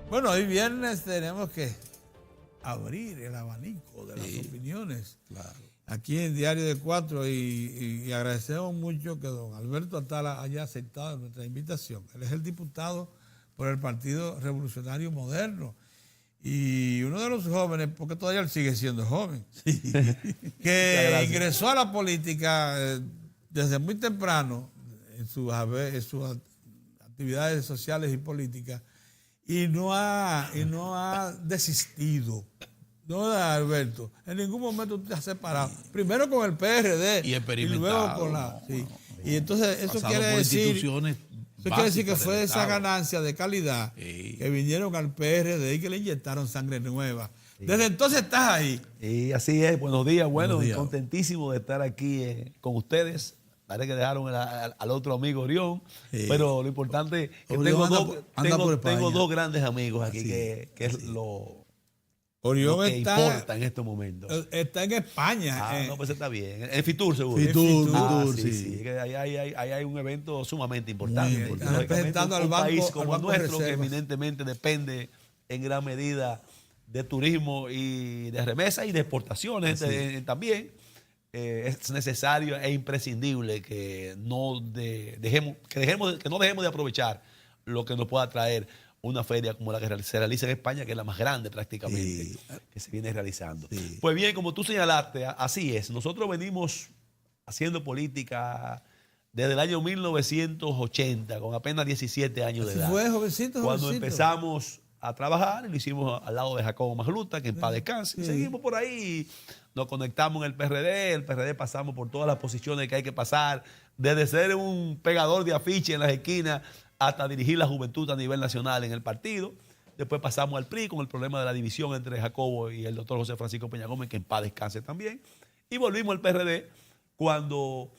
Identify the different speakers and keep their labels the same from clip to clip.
Speaker 1: Bueno, hoy viernes tenemos que abrir el abanico de las opiniones.
Speaker 2: Claro.
Speaker 1: Aquí en Diario de Cuatro y agradecemos mucho que don Alberto Atala haya aceptado nuestra invitación. Él es el diputado por el Partido Revolucionario Moderno y uno de los jóvenes, porque todavía él sigue siendo joven, que ingresó a la política desde muy temprano en sus actividades sociales y políticas y no ha desistido. No, Alberto, en ningún momento te has separado. Primero con el PRD
Speaker 2: y
Speaker 1: luego con la... Sí. Y entonces eso quiere decir que fue esa ganancia de calidad que vinieron al PRD y que le inyectaron sangre nueva. Desde entonces estás ahí.
Speaker 3: Y así es. Buenos días, contentísimo de estar aquí con ustedes. Parece que dejaron al otro amigo Orión, pero lo importante es que tengo dos grandes amigos aquí que es lo que importa en estos momentos.
Speaker 1: Está en España.
Speaker 3: No, pues está bien. En Fitur, seguro.
Speaker 1: Fitur,
Speaker 3: sí. Ahí hay un evento sumamente importante.
Speaker 1: Representando al
Speaker 3: país
Speaker 1: banco,
Speaker 3: como nuestro, que eminentemente depende en gran medida de turismo y de remesas y de exportaciones también. Es necesario e imprescindible que no dejemos de aprovechar lo que nos pueda traer una feria como la que se realiza en España, que es la más grande prácticamente que se viene realizando. Pues bien, como tú señalaste, así es. Nosotros venimos haciendo política desde el año 1980, con apenas 17 años de edad.
Speaker 1: Fue jovencito.
Speaker 3: Cuando empezamos a trabajar, lo hicimos al lado de Jacobo Magluta, que en paz descanse. Seguimos por ahí, nos conectamos en el PRD pasamos por todas las posiciones que hay que pasar, desde ser un pegador de afiche en las esquinas hasta dirigir la juventud a nivel nacional en el partido. Después pasamos al PRI con el problema de la división entre Jacobo y el doctor José Francisco Peña Gómez, que en paz descanse también. Y volvimos al PRD cuando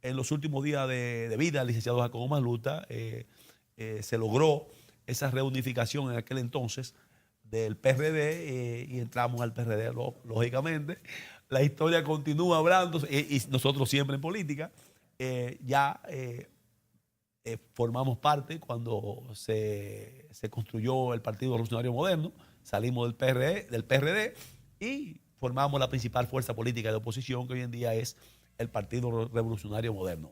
Speaker 3: en los últimos días de vida del licenciado Jacobo Magluta se logró esa reunificación en aquel entonces del PRD y entramos al PRD, lógicamente. La historia continúa hablando y nosotros siempre en política. Formamos parte cuando se construyó el Partido Revolucionario Moderno, salimos del PRD y formamos la principal fuerza política de oposición que hoy en día es el Partido Revolucionario Moderno.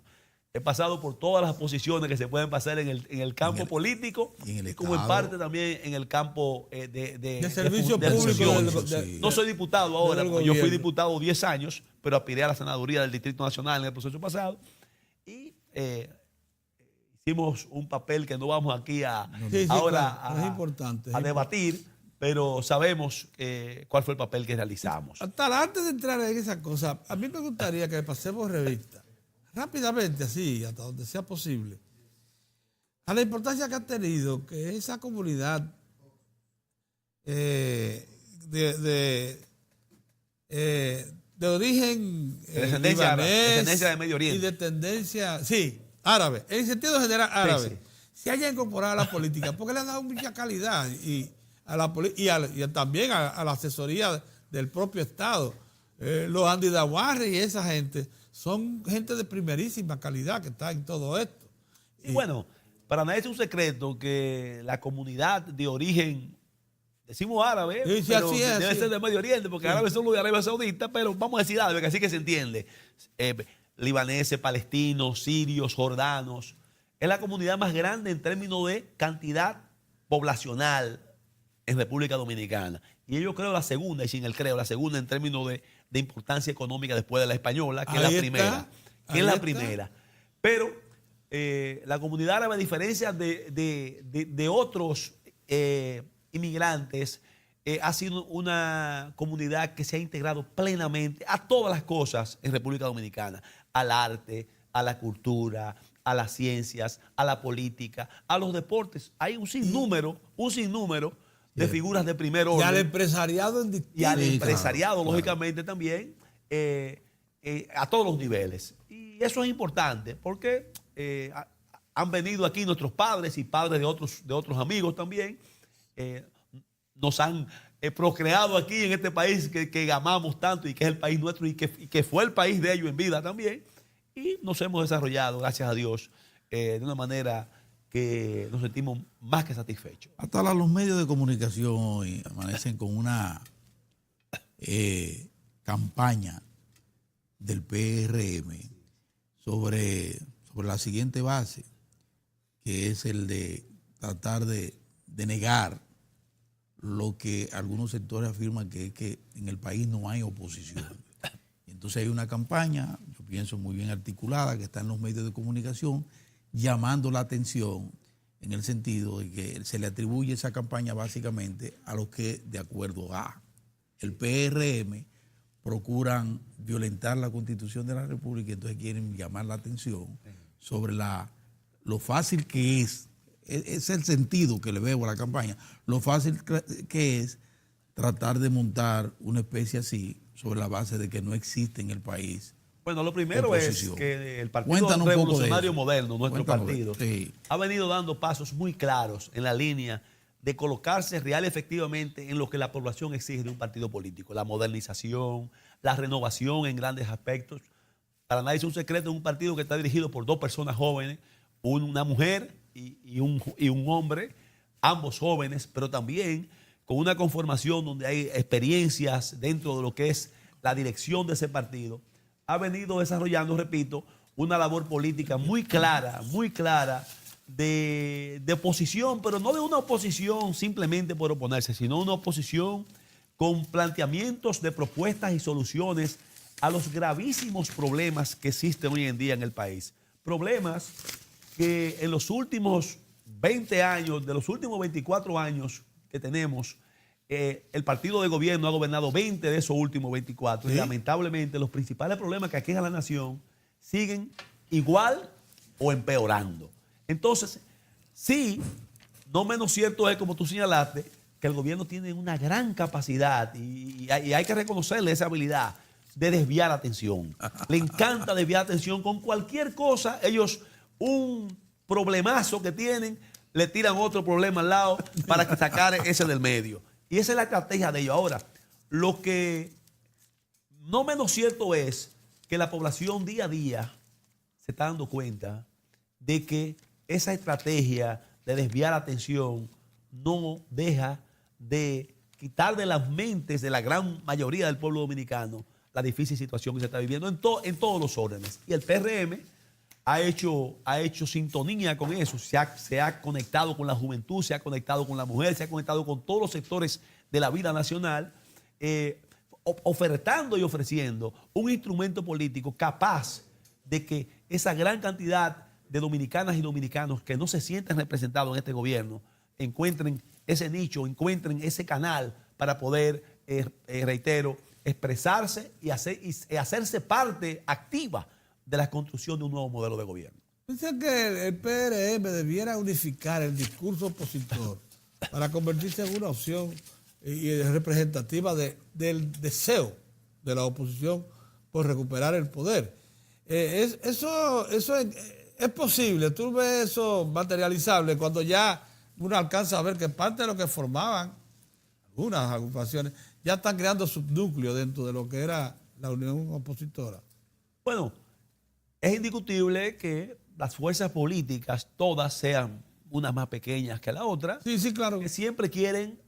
Speaker 3: He pasado por todas las posiciones que se pueden pasar en el campo político y como en parte también en el campo de
Speaker 1: servicio público.
Speaker 3: No soy diputado ahora, porque yo fui diputado 10 años, pero aspiré a la senaduría del Distrito Nacional en el proceso pasado y hicimos un papel que no vamos aquí a debatir, pero sabemos cuál fue el papel que realizamos.
Speaker 1: Hasta antes de entrar en esa cosa, a mí me gustaría que pasemos revista rápidamente, así, hasta donde sea posible, a la importancia que ha tenido que esa comunidad de origen
Speaker 3: descendencia de Medio Oriente
Speaker 1: y de tendencia, árabe, en sentido general árabe, se haya incorporado a la política, porque le ha dado mucha calidad y también a la asesoría del propio Estado. Los Andy Dawarre y esa gente son gente de primerísima calidad que está en todo esto.
Speaker 3: Y bueno, para nadie es un secreto que la comunidad de origen, decimos árabe, pero debe ser de Medio Oriente, porque árabes son los de Arabia Saudita, pero vamos a decir árabe, que así que se entiende. Libaneses, palestinos, sirios, jordanos. Es la comunidad más grande en términos de cantidad poblacional en República Dominicana. Y yo creo la segunda, y sin el creo, la segunda en términos de importancia económica después de la española, que es la primera. Pero la comunidad árabe, a diferencia de otros inmigrantes, ha sido una comunidad que se ha integrado plenamente a todas las cosas en República Dominicana, al arte, a la cultura, a las ciencias, a la política, a los deportes. Hay un sinnúmero de figuras de primer orden.
Speaker 1: Y al empresariado en distintos.
Speaker 3: Y al empresariado, lógicamente, también, a todos los niveles. Y eso es importante, porque han venido aquí nuestros padres y padres de otros amigos también. Nos han procreado aquí en este país que amamos tanto y que es el país nuestro y que fue el país de ellos en vida también. Y nos hemos desarrollado, gracias a Dios, de una manera que nos sentimos más que satisfechos.
Speaker 2: Hasta los medios de comunicación hoy amanecen con una campaña del PRM sobre la siguiente base, que es el de tratar de negar lo que algunos sectores afirman que es que en el país no hay oposición. Entonces hay una campaña, yo pienso muy bien articulada, que está en los medios de comunicación, llamando la atención en el sentido de que se le atribuye esa campaña básicamente a los que, de acuerdo a el PRM, procuran violentar la Constitución de la República y entonces quieren llamar la atención sobre lo fácil que es el sentido que le veo a la campaña, lo fácil que es tratar de montar una especie así sobre la base de que no existe en el país.
Speaker 3: Bueno, lo primero es que el Partido
Speaker 2: Cuéntanos
Speaker 3: Revolucionario Moderno, nuestro
Speaker 2: Cuéntanos
Speaker 3: partido,
Speaker 2: sí,
Speaker 3: ha venido dando pasos muy claros en la línea de colocarse real y efectivamente en lo que la población exige de un partido político. La modernización, la renovación en grandes aspectos. Para nadie es un secreto, un partido que está dirigido por dos personas jóvenes, una mujer y un hombre, ambos jóvenes, pero también con una conformación donde hay experiencias dentro de lo que es la dirección de ese partido. Ha venido desarrollando, repito, una labor política muy clara de oposición, pero no de una oposición simplemente por oponerse, sino una oposición con planteamientos de propuestas y soluciones a los gravísimos problemas que existen hoy en día en el país. Problemas que en los últimos 20 años, de los últimos 24 años que tenemos, el partido de gobierno ha gobernado 20 de esos últimos 24 ¿sí? Y lamentablemente los principales problemas que aquejan a la nación siguen igual o empeorando. Entonces, sí, no menos cierto es, como tú señalaste, que el gobierno tiene una gran capacidad y hay que reconocerle esa habilidad de desviar atención. Le encanta desviar atención con cualquier cosa. Ellos, un problemazo que tienen, le tiran otro problema al lado para sacar ese del medio. Y esa es la estrategia de ellos. Ahora, lo que no menos cierto es que la población día a día se está dando cuenta de que esa estrategia de desviar atención no deja de quitar de las mentes de la gran mayoría del pueblo dominicano la difícil situación que se está viviendo en todos los órdenes. Y el PRM ha hecho sintonía con eso, se ha conectado con la juventud, se ha conectado con la mujer, se ha conectado con todos los sectores de la vida nacional, ofertando y ofreciendo un instrumento político capaz de que esa gran cantidad de dominicanas y dominicanos que no se sienten representados en este gobierno encuentren ese nicho, encuentren ese canal para poder, reitero, expresarse y hacerse parte activa de la construcción de un nuevo modelo de gobierno.
Speaker 1: Dice que el PRM debiera unificar el discurso opositor para convertirse en una opción y representativa del deseo de la oposición por recuperar el poder. Eso es posible, tú ves eso materializable cuando ya uno alcanza a ver que parte de lo que formaban algunas agrupaciones ya están creando subnúcleos dentro de lo que era la unión opositora.
Speaker 3: Bueno, es indiscutible que las fuerzas políticas, todas sean unas más pequeñas que la otra,
Speaker 1: sí, sí, claro,
Speaker 3: que siempre quieren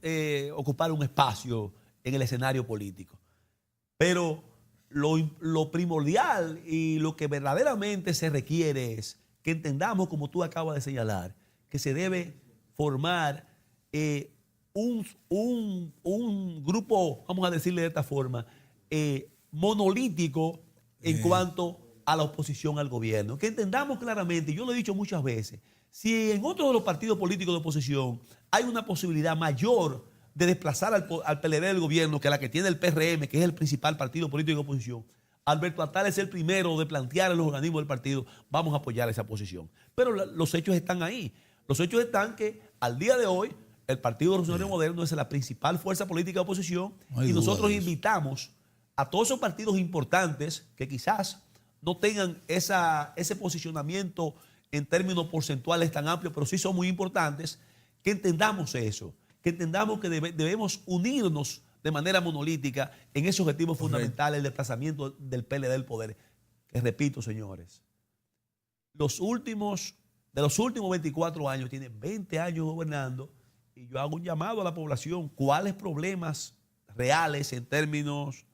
Speaker 3: ocupar un espacio en el escenario político. Pero lo primordial y lo que verdaderamente se requiere es que entendamos, como tú acabas de señalar, que se debe formar un grupo, vamos a decirle de esta forma, monolítico en cuanto a la oposición al gobierno. Que entendamos claramente, yo lo he dicho muchas veces, si en otro de los partidos políticos de oposición hay una posibilidad mayor de desplazar al PLD del gobierno que la que tiene el PRM, que es el principal partido político de oposición, Alberto Attal es el primero de plantear en los organismos del partido, vamos a apoyar esa posición. Pero los hechos están ahí. Los hechos están que al día de hoy el Partido Revolucionario Moderno es la principal fuerza política de oposición y nosotros invitamos a todos esos partidos importantes que quizás no tengan ese posicionamiento en términos porcentuales tan amplios, pero sí son muy importantes, que entendamos eso, que entendamos que debemos unirnos de manera monolítica en ese objetivo fundamental, el desplazamiento del PLD del poder. Que repito, señores, los últimos de los últimos 24 años, tiene 20 años gobernando, y yo hago un llamado a la población, ¿cuáles problemas reales en términos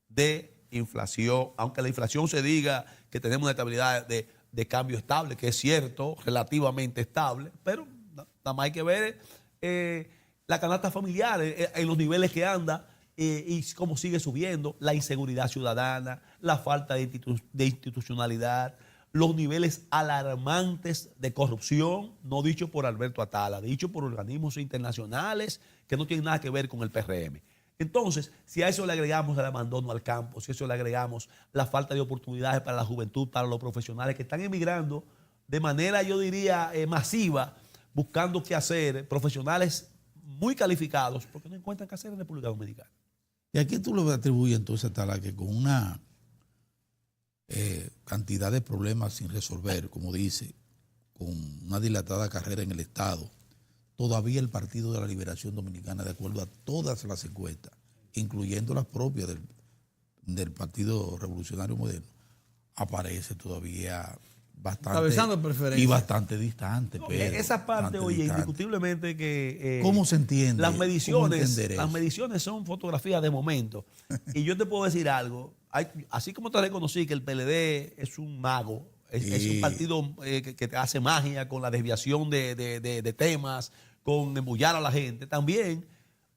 Speaker 3: de inflación? Aunque la inflación se diga que tenemos una estabilidad de cambio estable, que es cierto, relativamente estable, pero nada más hay que ver la canasta familiar en los niveles que anda y cómo sigue subiendo, la inseguridad ciudadana, la falta de institucionalidad, los niveles alarmantes de corrupción, no dicho por Alberto Atala, dicho por organismos internacionales que no tienen nada que ver con el PRM. Entonces, si a eso le agregamos el abandono al campo, si a eso le agregamos la falta de oportunidades para la juventud, para los profesionales que están emigrando de manera, yo diría, masiva, buscando qué hacer, profesionales muy calificados, porque no encuentran qué hacer en República Dominicana.
Speaker 2: ¿Y a qué tú le atribuyes entonces, Atala, que con una cantidad de problemas sin resolver, como dice, con una dilatada carrera en el Estado, todavía el Partido de la Liberación Dominicana, de acuerdo a todas las encuestas, incluyendo las propias del Partido Revolucionario Moderno, aparece todavía bastante y bastante distante?
Speaker 3: No,
Speaker 2: Pedro,
Speaker 3: esa parte, oye,
Speaker 2: distante.
Speaker 3: Indiscutiblemente que...
Speaker 2: ¿Cómo se entiende?
Speaker 3: Las mediciones son fotografías de momento. Y yo te puedo decir algo, así como te reconocí que el PLD es un mago, es un partido que te hace magia con la desviación de temas, con embullar a la gente, también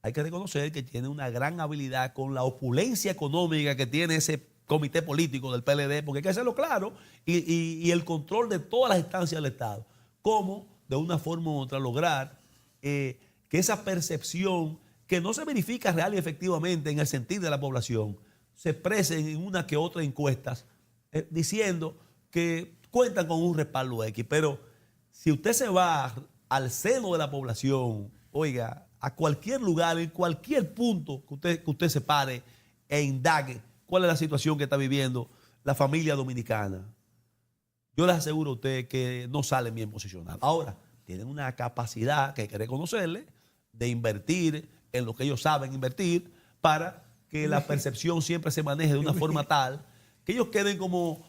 Speaker 3: hay que reconocer que tiene una gran habilidad con la opulencia económica que tiene ese comité político del PLD, porque hay que hacerlo claro, y el control de todas las instancias del Estado. Cómo, de una forma u otra, lograr que esa percepción, que no se verifica real y efectivamente en el sentir de la población, se exprese en una que otra encuestas diciendo que cuentan con un respaldo X. Pero si usted se va al seno de la población, oiga, a cualquier lugar, en cualquier punto que usted se pare e indague cuál es la situación que está viviendo la familia dominicana, yo les aseguro a usted que no salen bien posicionados. Ahora, tienen una capacidad que hay que reconocerle de invertir en lo que ellos saben invertir para que la percepción siempre se maneje de una forma tal que ellos queden como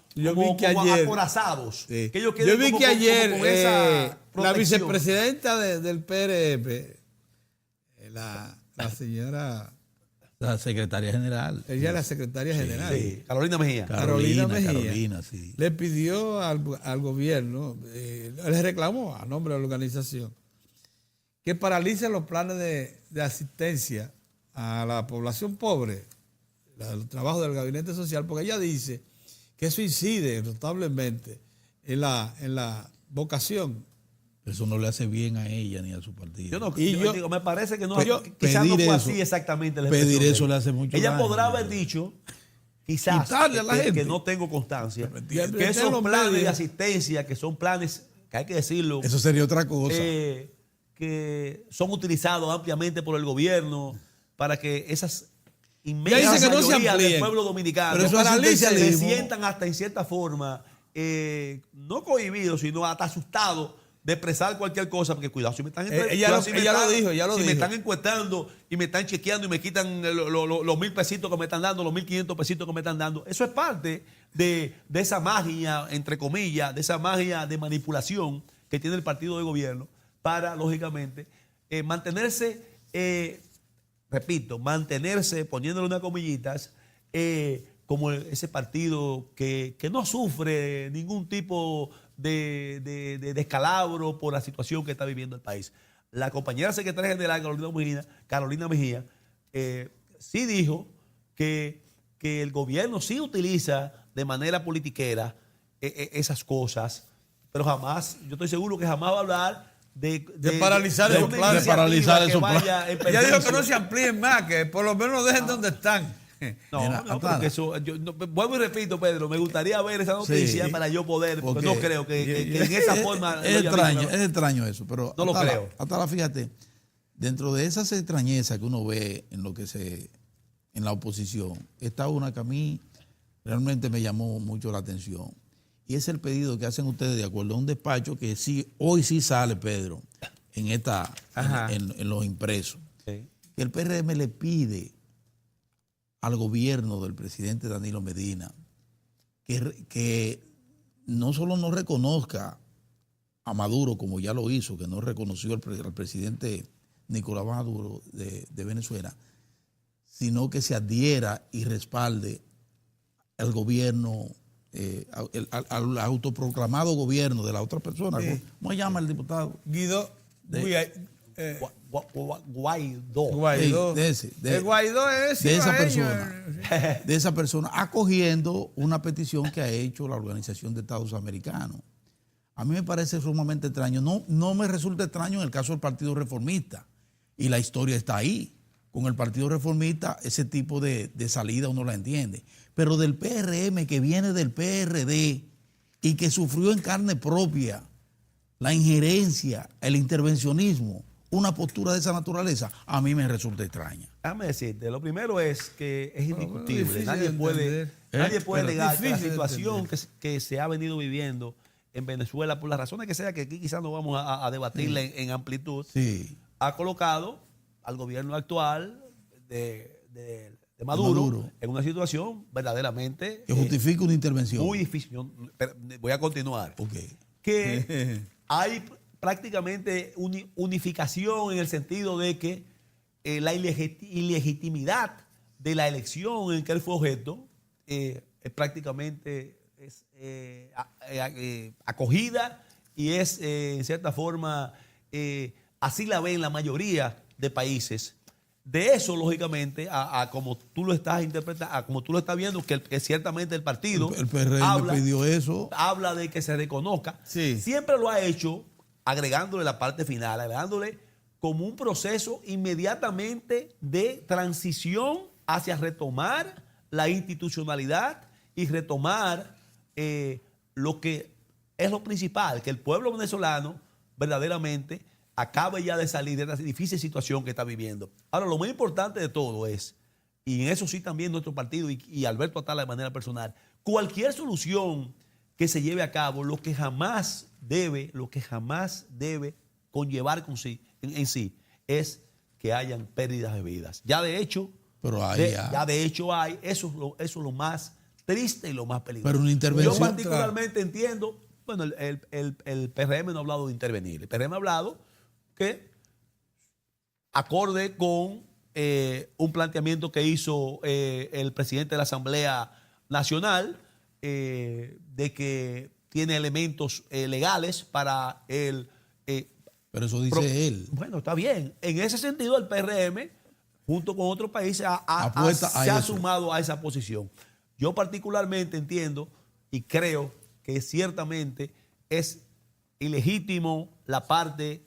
Speaker 3: acorazados.
Speaker 1: Sí.
Speaker 3: Que ellos queden
Speaker 1: yo vi que ayer
Speaker 3: con esa
Speaker 1: la vicepresidenta del PRM, la señora...
Speaker 2: La secretaria general.
Speaker 1: Ella es la secretaria general.
Speaker 3: Sí, Carolina Mejía.
Speaker 2: Carolina, sí.
Speaker 1: Le pidió al gobierno, le reclamó a nombre de la organización, que paralice los planes de asistencia a la población pobre, el trabajo del gabinete social, porque ella dice que eso incide notablemente en la vocación.
Speaker 2: Eso no le hace bien a ella ni a su partido.
Speaker 3: Yo digo, me parece que no, quizás no fue así exactamente.
Speaker 2: Pedir eso le hace mucho
Speaker 3: ella
Speaker 2: daño.
Speaker 3: Ella podrá haber dicho, quizás, que no tengo constancia, que esos planes de asistencia, que son planes, que hay que decirlo.
Speaker 2: Eso sería otra cosa.
Speaker 3: Que son utilizados ampliamente por el gobierno para que esas inmensas mayorías del pueblo dominicano se sientan hasta en cierta forma, no cohibidos, sino hasta asustados de expresar cualquier cosa, porque cuidado, si me están me están encuestando y me están chequeando y me quitan los 1,000 pesitos que me están dando, los 1,500 pesitos que me están dando, eso es parte de esa magia, entre comillas, de esa magia de manipulación que tiene el partido de gobierno para, lógicamente, mantenerse, mantenerse, poniéndole unas comillitas, como ese partido que no sufre ningún tipo de descalabro por la situación que está viviendo el país. La compañera secretaria general, Carolina Mejía, sí dijo que el gobierno sí utiliza de manera politiquera esas cosas, pero jamás, yo estoy seguro que jamás va a hablar de paralizar esos planes.
Speaker 2: De paralizar esos planes.
Speaker 1: Ella dijo que no se amplíen más, que por lo menos dejen donde están.
Speaker 3: Porque eso, vuelvo y repito, Pedro, me gustaría ver esa noticia para yo poder, porque no creo que en esa forma...
Speaker 2: Es extraño eso, pero...
Speaker 3: No lo creo.
Speaker 2: Atala, fíjate, dentro de esas extrañezas que uno ve en la oposición, está una que a mí realmente me llamó mucho la atención, y es el pedido que hacen ustedes de acuerdo a un despacho que sí, hoy sí sale, Pedro, en los impresos, que el PRM le pide al gobierno del presidente Danilo Medina que no solo no reconozca a Maduro, como ya lo hizo, que no reconoció al presidente Nicolás Maduro de Venezuela, sino que se adhiera y respalde al gobierno, al autoproclamado gobierno de la otra persona.
Speaker 1: Sí.
Speaker 2: ¿Cómo se llama el diputado?
Speaker 1: Guido
Speaker 3: Guaidó.
Speaker 1: Guaidó.
Speaker 2: De
Speaker 1: el Guaidó es
Speaker 2: de esa
Speaker 1: cibaeño.
Speaker 2: persona, de esa persona, acogiendo una petición que ha hecho la Organización de Estados Americanos. A mí me parece sumamente extraño. No me resulta extraño en el caso del Partido Reformista. Y la historia está ahí. Con el Partido Reformista, ese tipo de salida uno la entiende. Pero del PRM, que viene del PRD y que sufrió en carne propia la injerencia, el intervencionismo, una postura de esa naturaleza, a mí me resulta extraña.
Speaker 3: Déjame decirte, lo primero es que es indiscutible.
Speaker 1: difícil
Speaker 3: Nadie
Speaker 1: de
Speaker 3: puede
Speaker 1: entender.
Speaker 3: negar que la
Speaker 1: Difícil de
Speaker 3: situación
Speaker 1: entender.
Speaker 3: que se ha venido viviendo en Venezuela, por las razones que sea, que aquí quizás no vamos a debatirla en amplitud,
Speaker 2: Sí.
Speaker 3: ha colocado al gobierno actual de Maduro en una situación verdaderamente
Speaker 2: Que justifica una intervención.
Speaker 3: muy difícil. Pero voy a continuar.
Speaker 2: Ok.
Speaker 3: Que hay prácticamente unificación en el sentido de que la ilegitimidad de la elección en que él fue objeto es prácticamente acogida y es en cierta forma así la ven la mayoría de países. De eso, lógicamente, a como tú lo estás interpretando, a como tú lo estás viendo, que ciertamente el partido
Speaker 2: El PRM pidió eso.
Speaker 3: habla de que se reconozca.
Speaker 1: Sí.
Speaker 3: Siempre lo ha hecho agregándole la parte final, agregándole como un proceso inmediatamente de transición hacia retomar la institucionalidad y retomar lo que es lo principal, que el pueblo venezolano verdaderamente acabe ya de salir de esta difícil situación que está viviendo. Ahora, lo más importante de todo es, y en eso sí también nuestro partido y Alberto Atala de manera personal, cualquier solución que se lleve a cabo, lo que jamás debe conllevar en sí es que hayan pérdidas de vidas. Ya de hecho,
Speaker 2: Pero ahí
Speaker 3: hay, eso es lo más triste y lo más peligroso.
Speaker 2: Pero una intervención.
Speaker 3: Yo particularmente entiendo, bueno, el PRM no ha hablado de intervenir, el PRM ha hablado que acorde con un planteamiento que hizo el presidente de la Asamblea Nacional de que tiene elementos legales para el...
Speaker 2: Pero eso dice él.
Speaker 3: Bueno, está bien. En ese sentido, el PRM, junto con otros países, se ha sumado a esa posición. Yo particularmente entiendo y creo que ciertamente es ilegítimo la parte...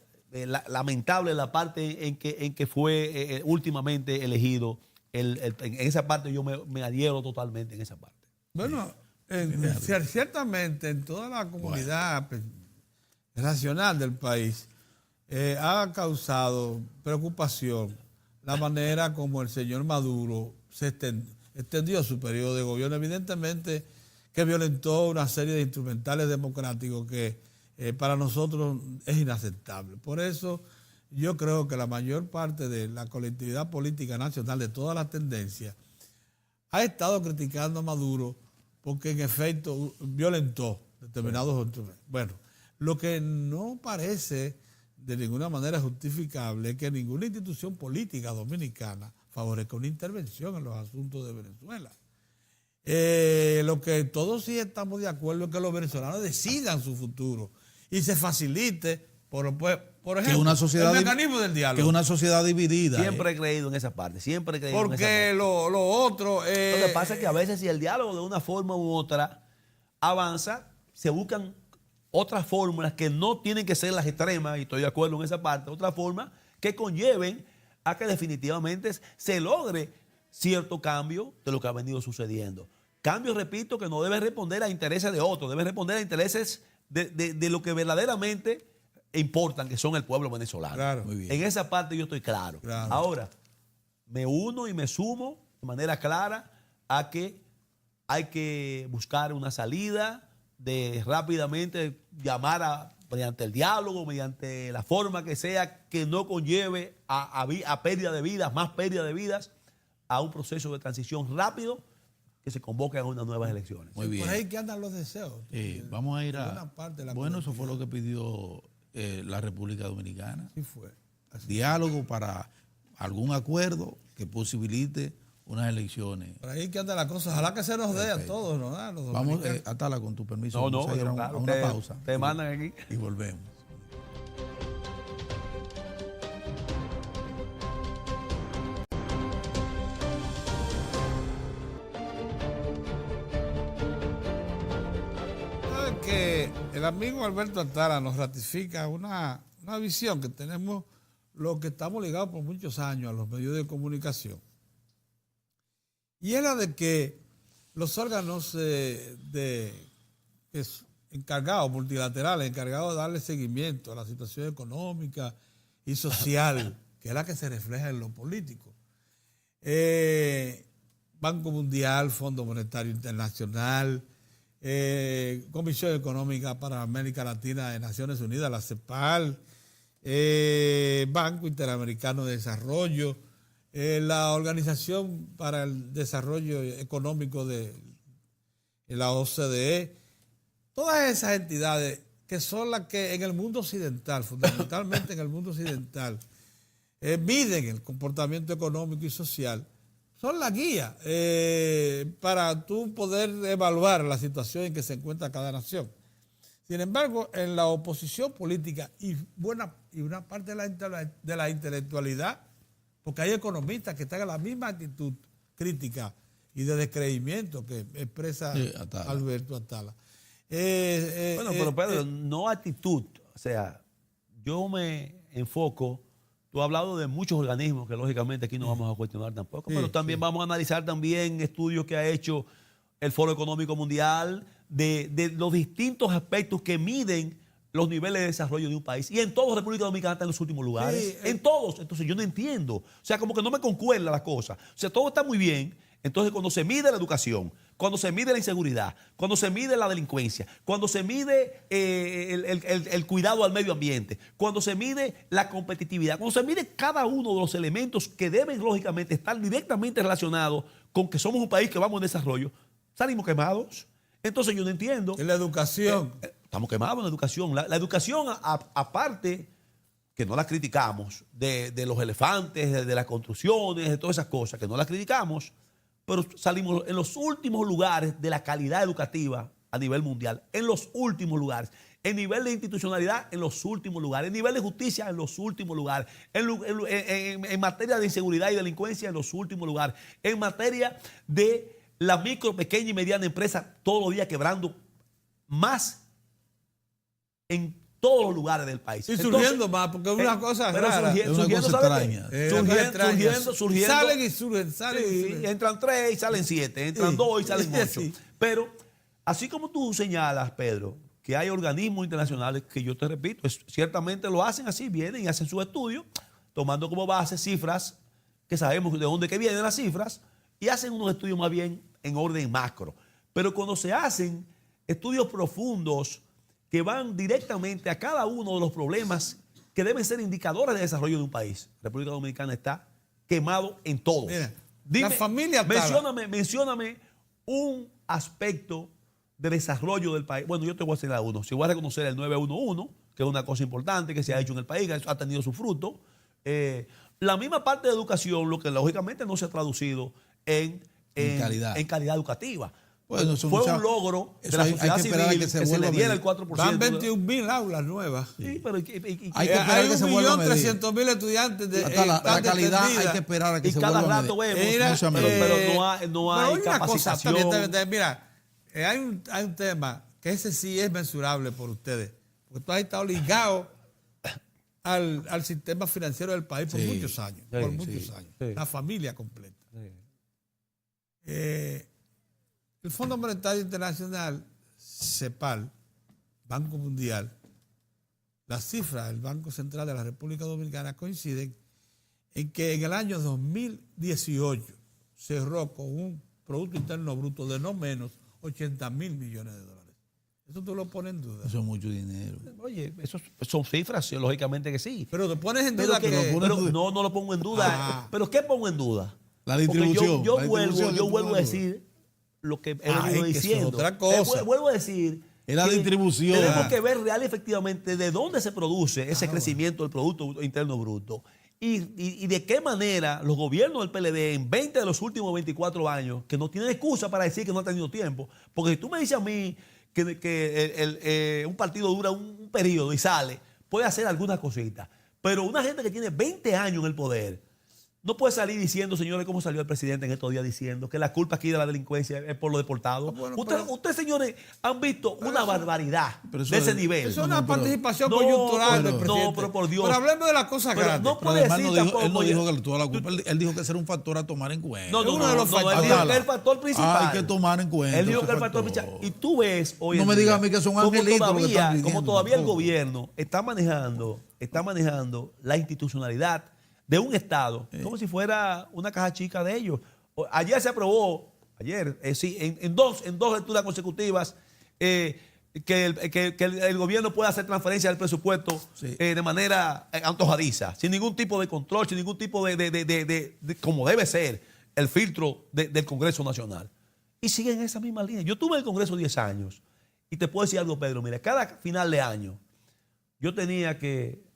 Speaker 3: lamentable la parte en que fue últimamente elegido. En esa parte yo me adhiero totalmente en esa parte.
Speaker 1: Bueno, ciertamente en toda la comunidad nacional del país ha causado preocupación la manera como el señor Maduro se extendió su periodo de gobierno. Evidentemente que violentó una serie de instrumentales democráticos que para nosotros es inaceptable. Por eso yo creo que la mayor parte de la colectividad política nacional de todas las tendencias ha estado criticando a Maduro porque en efecto violentó determinados instrumentos. Bueno, lo que no parece de ninguna manera justificable es que ninguna institución política dominicana favorezca una intervención en los asuntos de Venezuela. Lo que todos sí estamos de acuerdo es que los venezolanos decidan su futuro y se facilite, por ejemplo,
Speaker 2: que una sociedad,
Speaker 1: el mecanismo del diálogo.
Speaker 2: Que es una sociedad dividida.
Speaker 3: Siempre he creído en esa parte, siempre he creído en esa
Speaker 1: Porque
Speaker 3: parte.
Speaker 1: lo otro...
Speaker 3: Lo que pasa es que a veces si el diálogo de una forma u otra avanza, se buscan otras fórmulas que no tienen que ser las extremas, y estoy de acuerdo en esa parte, otras formas que conlleven a que definitivamente se logre cierto cambio de lo que ha venido sucediendo. Cambio, repito, que no debe responder a intereses de otros, debe responder a intereses de lo que verdaderamente importan, que son el pueblo venezolano.
Speaker 1: Claro.
Speaker 2: Muy bien.
Speaker 3: En esa parte yo estoy claro. Ahora, me uno y me sumo de manera clara a que hay que buscar una salida, de rápidamente llamar mediante el diálogo, mediante la forma que sea, que no conlleve a pérdida de vidas, más pérdida de vidas, a un proceso de transición rápido que se convoquen a unas nuevas elecciones.
Speaker 2: Muy bien.
Speaker 1: Por ahí que andan los deseos.
Speaker 2: Vamos a ir
Speaker 1: Buena
Speaker 2: a...
Speaker 1: parte de la
Speaker 2: Bueno, eso fue
Speaker 1: colectividad.
Speaker 2: lo que pidió la República Dominicana.
Speaker 1: Sí fue. Así.
Speaker 2: Diálogo para algún acuerdo que posibilite unas elecciones.
Speaker 1: Por ahí que anda la cosa. Ojalá que se nos dé a todos, ¿no? A los
Speaker 2: Vamos,
Speaker 1: dominicanos.
Speaker 2: Atala, con tu permiso,
Speaker 3: No,
Speaker 2: vamos a ir a
Speaker 3: claro,
Speaker 2: una pausa.
Speaker 3: Te mandan aquí.
Speaker 2: Y volvemos.
Speaker 1: ¿Sabe que el amigo Alberto Atala nos ratifica una visión que tenemos los que estamos ligados por muchos años a los medios de comunicación? Y es la de que los órganos encargados, multilaterales, encargados de darle seguimiento a la situación económica y social, que es la que se refleja en lo político. Banco Mundial, Fondo Monetario Internacional, Comisión Económica para América Latina de Naciones Unidas, la CEPAL, Banco Interamericano de Desarrollo, la Organización para el Desarrollo Económico de la OCDE, todas esas entidades que son las que en el mundo occidental, fundamentalmente en el mundo occidental, miden el comportamiento económico y social, son la guía para tú poder evaluar la situación en que se encuentra cada nación. Sin embargo, en la oposición política y una parte de la intelectualidad, porque hay economistas que están en la misma actitud crítica y de descreimiento que expresa
Speaker 2: Atala.
Speaker 1: Alberto Atala.
Speaker 3: Bueno, pero Pedro, no actitud. O sea, yo me enfoco. Tú has hablado de muchos organismos que lógicamente aquí no vamos a cuestionar tampoco, pero también vamos a analizar también estudios que ha hecho el Foro Económico Mundial de los distintos aspectos que miden los niveles de desarrollo de un país. Y en todos República Dominicana está en los últimos lugares. En todos. Entonces yo no entiendo. O sea, como que no me concuerda la cosa. O sea, todo está muy bien. Entonces cuando se mide la educación, cuando se mide la inseguridad, cuando se mide la delincuencia, cuando se mide el cuidado al medio ambiente, cuando se mide la competitividad, cuando se mide cada uno de los elementos que deben lógicamente estar directamente relacionados con que somos un país que vamos en desarrollo, salimos quemados. Entonces yo no entiendo.
Speaker 1: En la educación.
Speaker 3: Estamos quemados en la educación. La educación, aparte, que no la criticamos, de los elefantes, de las construcciones, de todas esas cosas, que no las criticamos, pero salimos en los últimos lugares de la calidad educativa a nivel mundial, en los últimos lugares. En nivel de institucionalidad, en los últimos lugares. En nivel de justicia, en los últimos lugares. En materia de inseguridad y delincuencia, en los últimos lugares. En materia de la micro, pequeña y mediana empresa, todos los días quebrando más en todos los lugares del país.
Speaker 1: Y surgiendo más, porque es una cosa rara.
Speaker 3: Surgiendo, ¿sabe qué? Surgiendo.
Speaker 1: Salen y surgen, salen y
Speaker 3: Sí,
Speaker 1: surgen.
Speaker 3: entran 3 y salen 7, entran 2 y salen 8.
Speaker 1: Sí.
Speaker 3: Pero, así como tú señalas, Pedro, que hay organismos internacionales que yo te repito, ciertamente lo hacen así, vienen y hacen sus estudios, tomando como base cifras, que sabemos de dónde que vienen las cifras, y hacen unos estudios más bien en orden macro. Pero cuando se hacen estudios profundos que van directamente a cada uno de los problemas que deben ser indicadores de desarrollo de un país, República Dominicana está quemado en todo.
Speaker 1: Mira,
Speaker 3: Dime,
Speaker 1: la familia Atala.
Speaker 3: mencióname un aspecto de desarrollo del país. Bueno, yo te voy a señalar uno. Si voy a reconocer el 911, que es una cosa importante que se ha hecho en el país, que eso ha tenido su fruto. La misma parte de educación, lo que lógicamente no se ha traducido en calidad educativa.
Speaker 2: Bueno,
Speaker 3: fue un logro de la sociedad civil que se le diera el 4%.
Speaker 1: Van 21.000 aulas nuevas.
Speaker 3: Sí, pero
Speaker 2: Hay que esperar que se vuelva a medir.
Speaker 1: 1.300.000 estudiantes de
Speaker 2: La calidad hay que esperar a que se vuelva a medir.
Speaker 3: Y cada rato vemos, pero no hay capacitación.
Speaker 1: Mira, hay un tema que ese sí es mensurable por ustedes. Porque tú has estado ligado al sistema financiero del país por muchos años. Por muchos años.
Speaker 3: Sí.
Speaker 1: La familia completa. El Fondo Monetario Internacional, CEPAL, Banco Mundial, las cifras del Banco Central de la República Dominicana coinciden en que en el año 2018 cerró con un Producto Interno Bruto de no menos 80.000 millones de dólares. Eso tú lo pones en duda.
Speaker 2: Eso es mucho dinero.
Speaker 3: Oye, eso son cifras, lógicamente que sí.
Speaker 1: Pero te pones en duda
Speaker 3: no lo pongo en duda. ¿Pero qué pongo en duda?
Speaker 2: La distribución.
Speaker 3: Porque yo vuelvo a decir lo que he venido
Speaker 1: es que eso es
Speaker 3: diciendo.
Speaker 1: otra cosa.
Speaker 3: Vuelvo a decir.
Speaker 2: Es la distribución.
Speaker 3: Tenemos que ver real y efectivamente de dónde se produce ese crecimiento del Producto Interno Bruto y de qué manera los gobiernos del PLD en 20 de los últimos 24 años, que no tienen excusa para decir que no han tenido tiempo, porque si tú me dices a mí que un partido dura un periodo y sale, puede hacer algunas cositas, pero una gente que tiene 20 años en el poder, no puede salir diciendo, señores, como salió el presidente en estos días diciendo que la culpa aquí de la delincuencia es por los deportados.
Speaker 1: Bueno,
Speaker 3: ustedes, señores, han visto una barbaridad de ese nivel.
Speaker 1: Eso es una participación
Speaker 3: No,
Speaker 1: coyuntural del
Speaker 3: no,
Speaker 1: presidente.
Speaker 3: pero por Dios.
Speaker 1: Pero hablemos de las cosas
Speaker 3: Pero
Speaker 1: grandes.
Speaker 3: no
Speaker 2: Pero
Speaker 3: puede
Speaker 2: además
Speaker 3: decir tampoco.
Speaker 2: él no dijo que toda la culpa, él dijo que ese era un factor a tomar en cuenta.
Speaker 3: No,
Speaker 1: uno de los factores.
Speaker 3: él dijo que es el factor principal.
Speaker 2: Hay que tomar en cuenta.
Speaker 3: Él dijo
Speaker 2: ese
Speaker 3: que el factor
Speaker 2: factor.
Speaker 3: principal. Y tú ves hoy
Speaker 2: No
Speaker 3: en
Speaker 2: me
Speaker 3: día
Speaker 2: digas a mí que son
Speaker 3: como
Speaker 2: angelitos lo que están
Speaker 3: como
Speaker 2: pidiendo,
Speaker 3: todavía el
Speaker 2: tampoco.
Speaker 3: gobierno está manejando la institucionalidad de un Estado como si fuera una caja chica de ellos. Ayer se aprobó, en dos lecturas consecutivas, que el gobierno pueda hacer transferencia del presupuesto de manera antojadiza, sin ningún tipo de control, sin ningún tipo de como debe ser el filtro del Congreso Nacional. Y siguen en esa misma línea. Yo tuve en el Congreso 10 años y te puedo decir algo, Pedro. Mira, cada final de año yo tenía que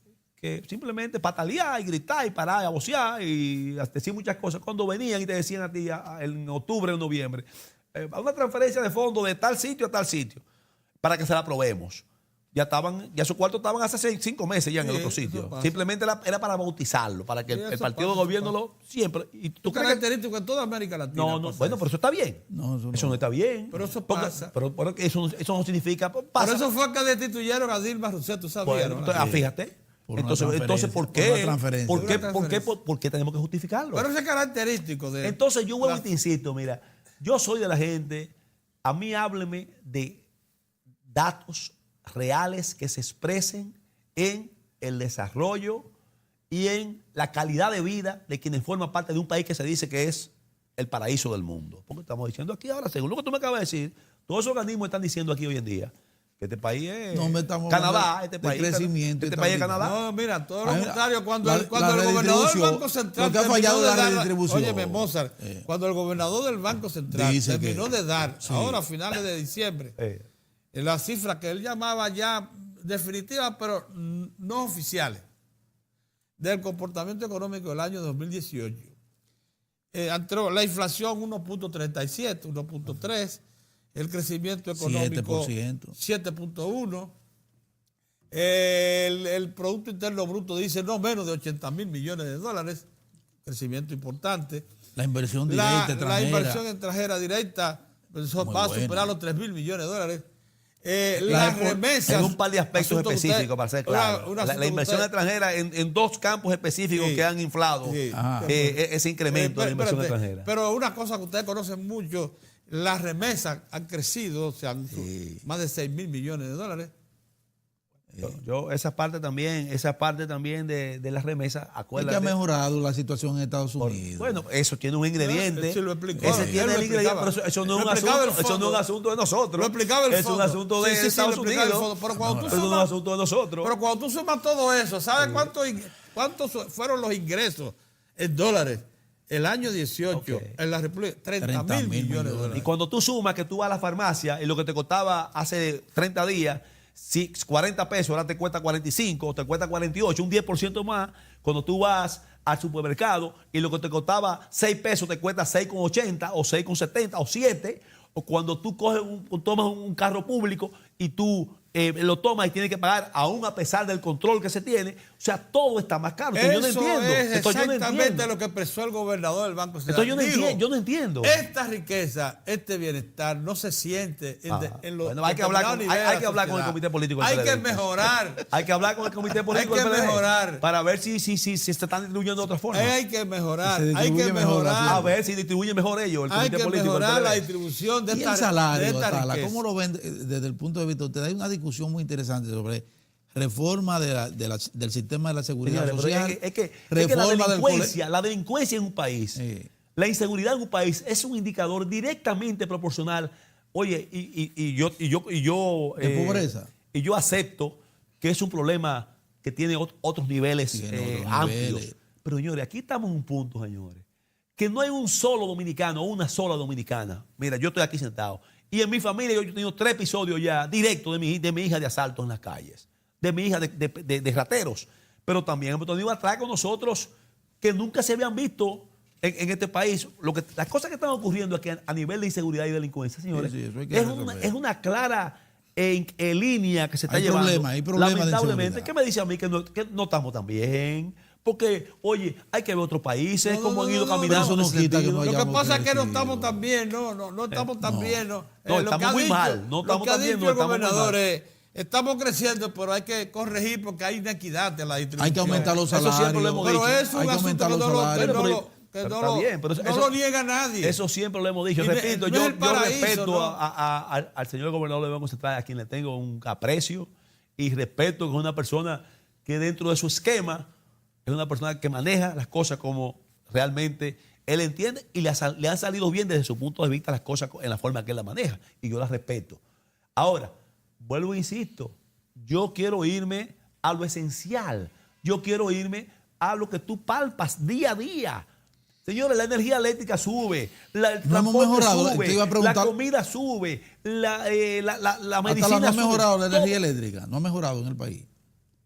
Speaker 3: simplemente patalear y gritar y parar y vocear y decir muchas cosas. Cuando venían y te decían a ti en octubre o noviembre, una transferencia de fondos de tal sitio a tal sitio para que se la aprobemos. Ya esos cuartos estaban hace 5 meses ya en el otro sitio. Simplemente era para bautizarlo, para que el partido de gobierno lo siempre. ¿Y tú
Speaker 1: Es
Speaker 3: crees
Speaker 1: característico en toda América Latina.
Speaker 3: bueno, pero eso está bien.
Speaker 2: No,
Speaker 3: eso no está bien.
Speaker 1: Pero eso pasa.
Speaker 3: Pero eso no significa.
Speaker 1: Por
Speaker 3: Pasa.
Speaker 1: eso fue que destituyeron a Dilma Rousseff, tú sabías,
Speaker 3: Bueno,
Speaker 1: ¿no?
Speaker 3: fíjate.
Speaker 2: Por una
Speaker 3: Entonces, ¿por
Speaker 2: transferencia,
Speaker 3: qué?
Speaker 2: por una transferencia.
Speaker 3: ¿Por qué tenemos que justificarlo?
Speaker 1: Pero eso es característico de...
Speaker 3: Entonces, yo vuelvo y te insisto, mira, yo soy de la gente, a mí hábleme de datos reales que se expresen en el desarrollo y en la calidad de vida de quienes forman parte de un país que se dice que es el paraíso del mundo. Porque estamos diciendo aquí ahora, según lo que tú me acabas de decir, todos esos organismos están diciendo aquí hoy en día que este país es Canadá, este país,
Speaker 2: crecimiento,
Speaker 3: este país es Canadá.
Speaker 1: No, mira, todo lo contrario, cuando el
Speaker 2: la
Speaker 1: gobernador del
Speaker 2: redistribución,
Speaker 1: Banco Central
Speaker 2: lo que ha fallado
Speaker 1: terminó
Speaker 2: es la
Speaker 1: de dar,
Speaker 2: redistribución.
Speaker 1: óyeme, Mozart, cuando el gobernador del Banco Central
Speaker 2: Dice
Speaker 1: terminó
Speaker 2: que-
Speaker 1: de dar,
Speaker 2: sí.
Speaker 1: ahora a finales de diciembre, las cifras que él llamaba ya definitivas, pero no oficiales, del comportamiento económico del año 2018. Entró la inflación 1.37, 1.3, el crecimiento económico 7.1, el Producto Interno Bruto dice no menos de 80.000 millones de dólares, crecimiento importante.
Speaker 2: La inversión directa extranjera.
Speaker 1: La inversión extranjera directa va a superar los 3.000 millones de dólares. Las remesas.
Speaker 3: En un par de aspectos específicos, para ser claro. La inversión extranjera en 2 campos específicos que han inflado ese incremento de la inversión extranjera.
Speaker 1: Pero una cosa que ustedes conocen mucho, las remesas han crecido, o sea, más de 6.000 millones de dólares.
Speaker 3: Esa parte también de las remesas,
Speaker 2: Es que
Speaker 3: acuérdate.
Speaker 2: ha mejorado la situación en Estados Unidos.
Speaker 3: Bueno, eso tiene un ingrediente.
Speaker 1: Él sí lo explicó.
Speaker 3: Ese
Speaker 1: Él
Speaker 3: tiene
Speaker 1: lo
Speaker 3: el ingrediente,
Speaker 1: explicaba.
Speaker 3: pero eso no es
Speaker 1: Lo
Speaker 3: un
Speaker 1: explicaba el
Speaker 3: asunto, eso no es un asunto de nosotros.
Speaker 1: Lo explicaba el
Speaker 3: Es
Speaker 1: fondo.
Speaker 3: un asunto de
Speaker 1: Sí,
Speaker 3: Estados
Speaker 1: lo explicaba el
Speaker 3: Unidos.
Speaker 1: fondo. Pero cuando tú
Speaker 3: Eso no es un
Speaker 1: sumas-
Speaker 3: asunto de nosotros.
Speaker 1: Pero cuando tú sumas todo eso, ¿sabes cuántos fueron los ingresos en dólares el año 18 en la República? 30.000 millones de dólares.
Speaker 3: Y cuando tú sumas que tú vas a la farmacia y lo que te costaba hace 30 días, si 40 pesos, ahora te cuesta 45 o te cuesta 48, un 10% más. Cuando tú vas al supermercado y lo que te costaba 6 pesos te cuesta 6,80 o 6,70 o 7. O cuando tú tomas un carro público y tú lo tomas y tienes que pagar aún a pesar del control que se tiene. O sea, todo está más caro. Yo no
Speaker 1: Eso
Speaker 3: entiendo.
Speaker 1: es
Speaker 3: Yo no
Speaker 1: exactamente
Speaker 3: entiendo.
Speaker 1: lo que expresó el gobernador del Banco Central.
Speaker 3: Entonces yo no entiendo.
Speaker 1: Esta riqueza, este bienestar no se siente en los
Speaker 3: Bueno, hay que hablar con el comité político del
Speaker 1: Hay que
Speaker 3: PLD.
Speaker 1: mejorar.
Speaker 3: Hay que hablar con el comité político
Speaker 1: Hay que
Speaker 3: del PLD
Speaker 1: mejorar.
Speaker 3: para ver si se están distribuyendo de otra forma.
Speaker 1: Hay que mejorar.
Speaker 2: Se
Speaker 1: Hay que
Speaker 2: distribuye mejor la
Speaker 1: mejorar.
Speaker 3: A ver si distribuye mejor ellos, el
Speaker 1: Hay
Speaker 3: comité
Speaker 1: que
Speaker 3: político del
Speaker 1: mejorar la
Speaker 3: PLD.
Speaker 1: distribución de
Speaker 2: Y
Speaker 1: esta,
Speaker 2: el salario,
Speaker 1: de esta
Speaker 2: Atala,
Speaker 1: riqueza.
Speaker 2: ¿cómo lo ven desde el punto de vista? Usted hay una discusión muy interesante sobre reforma del sistema de la seguridad
Speaker 3: Señores,
Speaker 2: social.
Speaker 3: pero es que
Speaker 2: reforma
Speaker 3: la delincuencia en un país, la inseguridad en un país es un indicador directamente proporcional. Oye, y yo
Speaker 2: de pobreza.
Speaker 3: Y yo acepto que es un problema que tiene otros niveles
Speaker 2: Tiene otros
Speaker 3: amplios.
Speaker 2: niveles.
Speaker 3: Pero señores, aquí estamos en un punto, señores, que no hay un solo dominicano o una sola dominicana. Mira, yo estoy aquí sentado. Y en mi familia yo he tenido 3 episodios ya directos de mi hija de asaltos en las calles, de mi hija de rateros. Pero también hemos tenido atracos nosotros que nunca se habían visto en este país. Las cosas que están ocurriendo aquí a nivel de inseguridad y delincuencia, señores,
Speaker 2: Sí, eso hay que
Speaker 3: es una clara línea que se está
Speaker 2: Hay
Speaker 3: llevando.
Speaker 2: hay problemas
Speaker 3: lamentablemente, ¿qué me dice a mí que no estamos tan bien? Porque, oye, hay que ver otros países, cómo han ido caminando.
Speaker 2: eso no quita que no
Speaker 1: Lo que
Speaker 2: hayamos
Speaker 1: pasa es que no
Speaker 2: crecido.
Speaker 1: estamos tan bien, no estamos tan bien. No,
Speaker 3: No,
Speaker 1: Lo que
Speaker 3: estamos
Speaker 1: ha
Speaker 3: muy
Speaker 1: dicho-
Speaker 3: mal, no
Speaker 1: lo
Speaker 3: estamos
Speaker 1: que ha
Speaker 3: tan bien,
Speaker 1: dicho
Speaker 3: no
Speaker 1: el
Speaker 3: estamos muy
Speaker 1: gobernador
Speaker 3: mal.
Speaker 1: es, estamos creciendo, pero hay que corregir porque hay inequidad en la distribución.
Speaker 2: Hay que aumentar los
Speaker 3: Eso siempre
Speaker 2: salarios.
Speaker 3: lo hemos
Speaker 1: Pero
Speaker 3: dicho.
Speaker 1: es un
Speaker 2: Hay que
Speaker 1: asunto
Speaker 2: aumentar
Speaker 1: que
Speaker 2: los salarios.
Speaker 3: Está bien, pero
Speaker 1: no lo niega nadie.
Speaker 3: Eso siempre lo hemos dicho.
Speaker 1: Y
Speaker 3: Repito,
Speaker 1: no es
Speaker 3: yo
Speaker 1: el paraíso,
Speaker 3: respeto
Speaker 1: ¿no?
Speaker 3: al señor gobernador de Banco Central, a quien le tengo un aprecio y respeto, que es una persona que dentro de su esquema es una persona que maneja las cosas como realmente él entiende y le han salido bien desde su punto de vista las cosas en la forma que él las maneja. Y yo las respeto. Ahora, vuelvo e insisto, yo quiero irme a lo esencial. Yo quiero irme a lo que tú palpas día a día. Señores, la energía eléctrica sube, el
Speaker 2: No hemos
Speaker 3: transporte
Speaker 2: mejorado,
Speaker 3: sube,
Speaker 2: te iba a preguntar-
Speaker 3: la comida sube, la
Speaker 2: Hasta
Speaker 3: medicina
Speaker 2: no ha
Speaker 3: sube.
Speaker 2: mejorado la energía
Speaker 3: Todo.
Speaker 2: eléctrica, no ha mejorado en el país.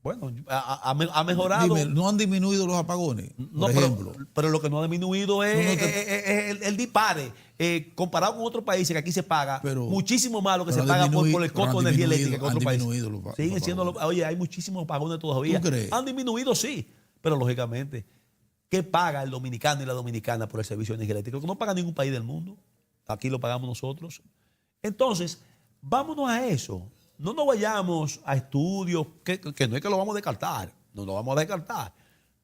Speaker 3: Bueno, ha mejorado.
Speaker 2: Dime, ¿no han disminuido los apagones?
Speaker 3: No,
Speaker 2: por ejemplo.
Speaker 3: pero lo que no ha disminuido es,
Speaker 2: No,
Speaker 3: es el dispare. Comparado con otros países que aquí se paga
Speaker 2: Pero-
Speaker 3: muchísimo más lo que
Speaker 2: pero
Speaker 3: se
Speaker 2: han
Speaker 3: paga por
Speaker 2: disminuido-
Speaker 3: el
Speaker 2: pero
Speaker 3: costo
Speaker 2: han
Speaker 3: de energía
Speaker 2: disminuido-
Speaker 3: eléctrica que
Speaker 2: han
Speaker 3: otros países.
Speaker 2: disminuido los
Speaker 3: Siguen siendo
Speaker 2: apagones.
Speaker 3: oye, hay muchísimos apagones todavía.
Speaker 2: ¿Tú crees?
Speaker 3: Han disminuido, sí, pero lógicamente, ¿qué paga el dominicano y la dominicana por el servicio de energía eléctrica? Que no paga ningún país del mundo. Aquí lo pagamos nosotros. Entonces, vámonos a eso. No nos vayamos a estudios, que no es que lo vamos a descartar, no lo vamos a descartar,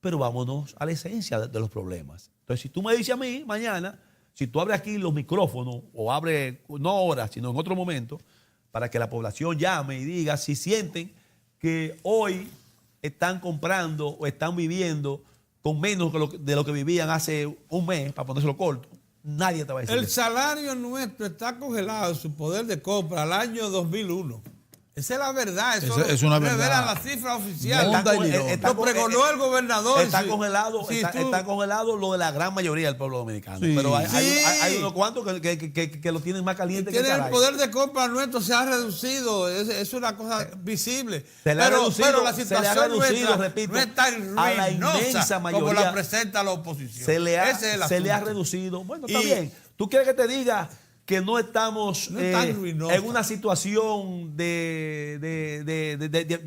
Speaker 3: pero vámonos a la esencia de los problemas. Entonces, si tú me dices a mí mañana, si tú abres aquí los micrófonos, o abres, no ahora, sino en otro momento, para que la población llame y diga si sienten que hoy están comprando o están viviendo con menos de lo que vivían hace un mes, para ponérselo corto, nadie te va a decir
Speaker 1: El
Speaker 3: eso.
Speaker 1: salario nuestro está congelado en su poder de compra al año 2001. Esa es la verdad. Eso
Speaker 2: Esa es una
Speaker 1: revela
Speaker 2: verdad.
Speaker 1: la cifra oficial.
Speaker 2: Monda y
Speaker 3: con-
Speaker 2: Lirón.
Speaker 3: está
Speaker 1: Lo
Speaker 3: con-
Speaker 1: pregonó el gobernador.
Speaker 3: Está
Speaker 1: sí.
Speaker 3: congelado,
Speaker 1: Sí,
Speaker 3: está congelado lo de la gran mayoría del pueblo dominicano.
Speaker 2: Sí.
Speaker 3: Pero hay,
Speaker 1: Sí.
Speaker 3: hay unos cuantos que lo tienen más caliente que
Speaker 1: Tiene el
Speaker 3: caray.
Speaker 1: poder de compra nuestro se ha reducido. Es una cosa visible.
Speaker 3: Se le ha reducido,
Speaker 1: pero la
Speaker 3: se le ha
Speaker 1: situación
Speaker 3: reducido,
Speaker 1: nuestra
Speaker 3: repito,
Speaker 1: no es tan
Speaker 3: a la inmensa
Speaker 1: ruinosa como
Speaker 3: mayoría.
Speaker 1: la presenta la oposición.
Speaker 3: Se le ha
Speaker 1: Ese es el
Speaker 3: se le ha
Speaker 1: asunto.
Speaker 3: reducido. Bueno, está
Speaker 1: Y-
Speaker 3: bien. ¿Tú quieres que te diga que no estamos
Speaker 1: No es tan ruinosa.
Speaker 3: en una situación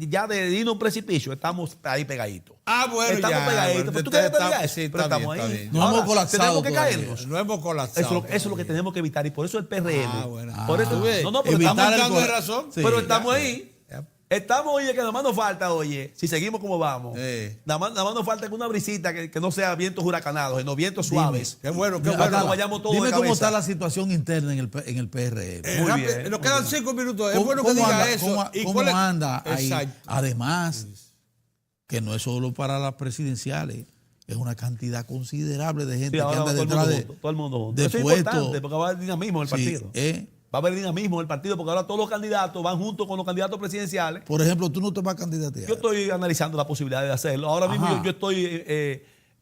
Speaker 3: ya de irnos a un precipicio? Estamos ahí pegaditos.
Speaker 1: Ah, bueno,
Speaker 3: Estamos
Speaker 1: ya.
Speaker 3: pegaditos.
Speaker 1: bueno,
Speaker 3: ¿Pero tú quieres que te
Speaker 1: está-
Speaker 3: diga eso?
Speaker 1: sí,
Speaker 3: Pero
Speaker 1: está
Speaker 3: estamos
Speaker 1: bien,
Speaker 3: ahí.
Speaker 1: está bien.
Speaker 2: No hemos
Speaker 3: Ahora,
Speaker 2: colapsado
Speaker 3: tenemos que
Speaker 2: todavía.
Speaker 3: caernos.
Speaker 1: No hemos colapsado.
Speaker 3: Eso es lo que tenemos que evitar y por eso el PRM.
Speaker 1: Ah, bueno.
Speaker 3: Por eso,
Speaker 1: ¿Tú ves?
Speaker 3: no, pero
Speaker 2: Evitar
Speaker 3: estamos
Speaker 2: el
Speaker 1: dando
Speaker 2: col-
Speaker 1: razón.
Speaker 2: Sí,
Speaker 3: pero estamos
Speaker 2: ya.
Speaker 3: ahí.
Speaker 1: Ya.
Speaker 3: Estamos, oye, que nada más nos falta, oye, si seguimos como vamos,
Speaker 1: Sí.
Speaker 3: nada más nos falta que una brisita que no sea vientos huracanados, sino vientos suaves.
Speaker 1: Qué bueno, qué
Speaker 2: Mira,
Speaker 1: bueno.
Speaker 3: Atala, vayamos todos
Speaker 2: Dime
Speaker 3: de
Speaker 2: cómo
Speaker 3: cabeza.
Speaker 2: está la situación interna en el PRM.
Speaker 3: Muy
Speaker 1: Rápido,
Speaker 3: bien,
Speaker 1: nos
Speaker 3: muy
Speaker 1: quedan
Speaker 3: bien.
Speaker 1: 5 minutos. Es
Speaker 2: ¿Cómo-
Speaker 1: bueno que
Speaker 2: cómo
Speaker 1: diga
Speaker 2: anda-
Speaker 1: eso.
Speaker 2: cómo-
Speaker 1: ¿Y
Speaker 2: cómo
Speaker 1: cuál es?
Speaker 2: anda ahí?
Speaker 1: Exacto.
Speaker 2: Además, que no es solo para las presidenciales, es una cantidad considerable de gente
Speaker 3: Sí,
Speaker 2: que
Speaker 3: ahora
Speaker 2: anda
Speaker 3: todo el
Speaker 2: detrás
Speaker 3: mundo
Speaker 2: de,
Speaker 3: junto, todo el mundo junto.
Speaker 2: de
Speaker 3: Eso es
Speaker 2: puestos.
Speaker 3: importante porque va a haber dinamismo en el
Speaker 2: Sí,
Speaker 3: partido. Va a haber dinamismo en el partido porque ahora todos los candidatos van juntos con los candidatos presidenciales.
Speaker 2: Por ejemplo, tú no te vas a candidatear.
Speaker 3: Yo estoy analizando la posibilidad de hacerlo. Ahora mismo
Speaker 2: Ajá.
Speaker 3: yo estoy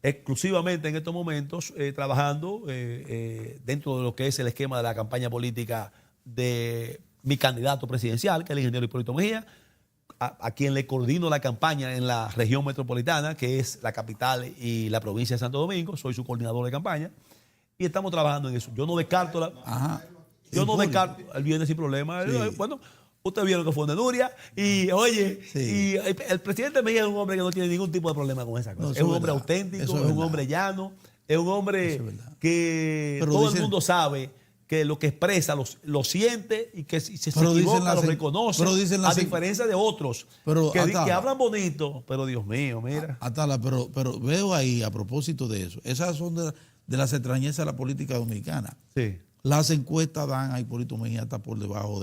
Speaker 3: exclusivamente en estos momentos trabajando dentro de lo que es el esquema de la campaña política de mi candidato presidencial, que es el ingeniero Hipólito Mejía, a quien le coordino la campaña en la región metropolitana, que es la capital y la provincia de Santo Domingo. Soy su coordinador de campaña y estamos trabajando en eso. Yo no descarto
Speaker 2: Ajá.
Speaker 3: yo no
Speaker 2: Hipólito.
Speaker 3: descarto, él viene sin problema.
Speaker 2: Sí.
Speaker 3: Bueno, ustedes vieron que fue de Nuria y oye,
Speaker 2: Sí.
Speaker 3: y el presidente Mejía es un hombre que no tiene ningún tipo de problema con esa cosa.
Speaker 2: No,
Speaker 3: Es
Speaker 2: eso
Speaker 3: un
Speaker 2: es
Speaker 3: hombre
Speaker 2: verdad.
Speaker 3: auténtico,
Speaker 2: Eso
Speaker 3: es
Speaker 2: es
Speaker 3: un
Speaker 2: verdad.
Speaker 3: hombre llano, es un hombre
Speaker 2: Eso es verdad.
Speaker 3: que
Speaker 2: Pero
Speaker 3: todo
Speaker 2: dicen-
Speaker 3: el mundo sabe que lo que expresa lo siente y que si se
Speaker 2: Pero dicen
Speaker 3: equivoca
Speaker 2: las-
Speaker 3: lo reconoce,
Speaker 2: pero dicen
Speaker 3: a
Speaker 2: las-
Speaker 3: diferencia de otros
Speaker 2: Pero,
Speaker 3: que
Speaker 2: Atala.
Speaker 3: hablan bonito, pero Dios mío, mira.
Speaker 2: Atala, pero veo ahí, a propósito de eso, esas son de las extrañezas de la política dominicana.
Speaker 3: Sí.
Speaker 2: Las encuestas dan a Hipólito Mejía hasta por debajo